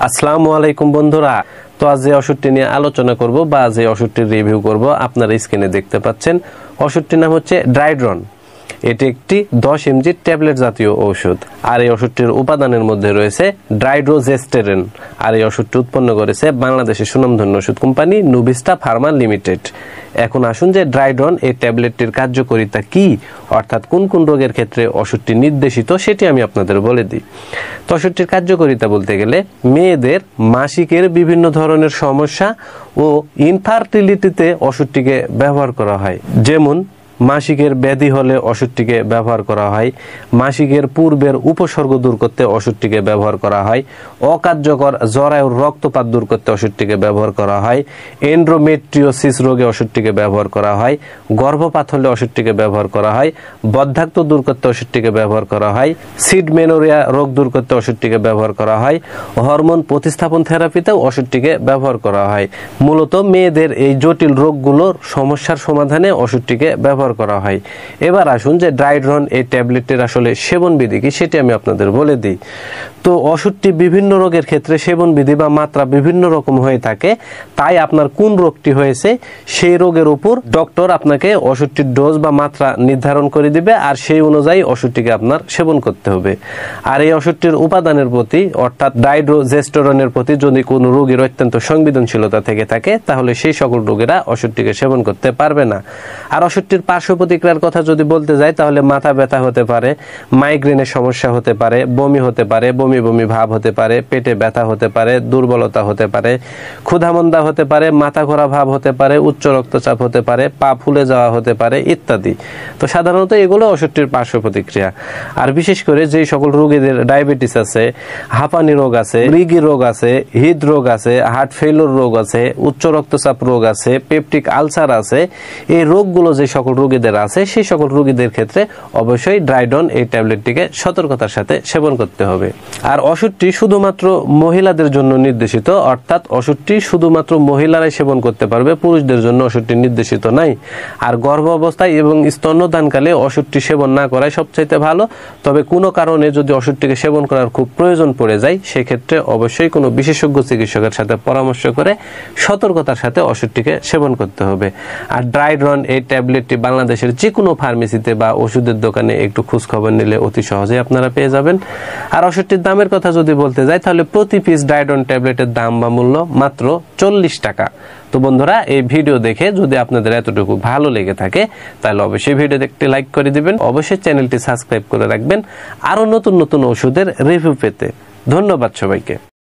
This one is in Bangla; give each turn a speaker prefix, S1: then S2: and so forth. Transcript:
S1: আসসালামু আলাইকুম বন্ধুরা। তো আজ যে ওষুধটি নিয়ে আলোচনা করব বা যে ওষুধটির রিভিউ করব আপনারা স্ক্রিনে দেখতে পাচ্ছেন। ওষুধটির নাম হচ্ছে ড্রাইড্রন। এটি একটি 10 mg ট্যাবলেট জাতীয় ওষুধ। আর এই ওষুধটির উপাদানের মধ্যে রয়েছে ড্রাইড্রোজেস্টেরন। আর এই ওষুধটি উৎপন্ন করেছে বাংলাদেশের সুনামধন্য ওষুধ কোম্পানি নুভিস্টা ফার্মা লিমিটেড। এখন আসুন যে ড্রাইড্রন এই ট্যাবলেটটির কার্যকারিতা কি, অর্থাৎ কোন কোন রোগের ক্ষেত্রে ওষুধটি নির্দেশিত সেটি আমি আপনাদের বলে দিই। তো ওষুধটির কার্যকারিতা বলতে গেলে মেয়েদের মাসিকের বিভিন্ন ধরনের সমস্যা ও ইনফার্টিলিটিতে ওষুধটিকে ব্যবহার করা হয়। যেমন মাসিকের ব্যাধি হলে ওষুধটিকে ব্যবহার করা হয়, মাসিকের পূর্বের উপসর্গ দূর করতে ওষুধটিকে ব্যবহার করা হয়, অকার্যকর জরায়ুর রক্তপাত দূর করতে ওষুধটিকে ব্যবহার করা হয়, এন্ড্রোমেট্রিওসিস রোগে ওষুধটিকে ব্যবহার করা হয়, গর্ভপাত হলে ওষুধটিকে ব্যবহার করা হয়, বন্ধ্যাত্ব দূর করতে ওষুধটিকে ব্যবহার করা হয়, সিডমেনোরিয়া রোগ দূর করতে ওষুধটিকে ব্যবহার করা হয়, হরমোন প্রতিস্থাপন থেরাপিতেও ওষুধটিকে ব্যবহার করা হয়। মূলত মেয়েদের এই জটিল রোগগুলোর সমস্যার সমাধানে ওষুধটিকে ব্যবহার করা হয়। এবার আসুন যে ড্রাইড্রন এই ট্যাবলেটের আসলে সেবন বিধি কি সেটি আমি আপনাদের বলে দিই। তো ওষুধটি বিভিন্ন রোগের ক্ষেত্রে সেবন বিধি বা মাত্রা বিভিন্ন রকম হয়ে থাকে। তাই আপনার কোন রোগটি হয়েছে সেই রোগের উপর ডক্টর আপনাকে ওষুধটির ডোজ বা মাত্রা নির্ধারণ করে দিবে, আর সেই অনুযায়ী ওষুধটিকে আপনার সেবন করতে হবে। আর এই ওষুধটির উপাদানের প্রতি অর্থাৎ ড্রাইড্রোজেস্টেরনের প্রতি যদি কোনো রোগীর অত্যন্ত সংবেদনশীলতা থেকে থাকে তাহলে সেই সকল রোগীরা ওষুধটিকে সেবন করতে পারবে না। আর ওষুধটির পার্শ্ব প্রতিক্রিয়ার কথা যদি বলতে যাই তাহলে মাথা ব্যথা হতে পারে, মাইগ্রেনের সমস্যা হতে পারে, বমি হতে পারে, বমি বমি ভাব হতে পারে, পেটে ব্যথা হতে পারে, দুর্বলতা হতে পারে, ক্ষুধামন্দা হতে পারে, মাথা ঘোরা ভাব হতে পারে, উচ্চ রক্তচাপ হতে পারে, পা ফুলে যাওয়া হতে পারে ইত্যাদি। তো সাধারণত এগুলো ওষুধটির পার্শ্ব প্রতিক্রিয়া। আর বিশেষ করে যেই সকল রোগীদের ডায়াবেটিস আছে, হাঁপানি রোগ আছে, মৃগী রোগ আছে, হৃদরোগ আছে, হার্ট ফেইলিওর রোগ আছে, উচ্চ রক্তচাপ রোগ আছে, পেপটিক আলসার আছে, এই রোগগুলো যে সকল রোগীদের আছে সেই সকল রোগীদের ক্ষেত্রে অবশ্যই ড্রাইড্রন এই ট্যাবলেটটিকে সতর্কতার সাথে সেবন করতে হবে। আর ওষুধটি শুধুমাত্র মহিলাদের জন্য নির্দেশিত, অর্থাৎ ওষুধটি শুধুমাত্র মহিলারাই সেবন করতে পারবে, পুরুষদের জন্য ওষুধটি নির্দেশিত নাই। আর গর্ভ অবস্থায় এবং স্তন্যদানকালে ওষুধটি সেবন না করাই সবচাইতে ভালো। তবে কোনো কারণে যদি ওষুধটিকে সেবন করার খুব প্রয়োজন পড়ে যায় সেক্ষেত্রে অবশ্যই কোনো বিশেষজ্ঞ চিকিৎসকের সাথে পরামর্শ করে সতর্কতার সাথে ওষুধটিকে সেবন করতে হবে। আর ড্রাইড্রন এই ট্যাবলেটটি বাংলাদেশের যে কোনো ফার্মেসিতে বা ওষুধের দোকানে একটু খোঁজ খবর নিলে অতি সহজেই আপনারা পেয়ে যাবেন। আর ওষুধটির দামের কথা যদি বলতে যাই তাহলে প্রতি পিস ড্রাইড্রন ট্যাবলেটের দাম বা মূল্য মাত্র 40 টাকা। তো বন্ধুরা, এই ভিডিও দেখে যদি আপনাদের এতটুকু ভালো লেগে থাকে তাহলে অবশ্যই ভিডিওতে একটি লাইক করে দিবেন, অবশ্যই চ্যানেলটি সাবস্ক্রাইব করে রাখবেন আরো নতুন নতুন ওষুধের রিভিউ পেতে। ধন্যবাদ সবাইকে।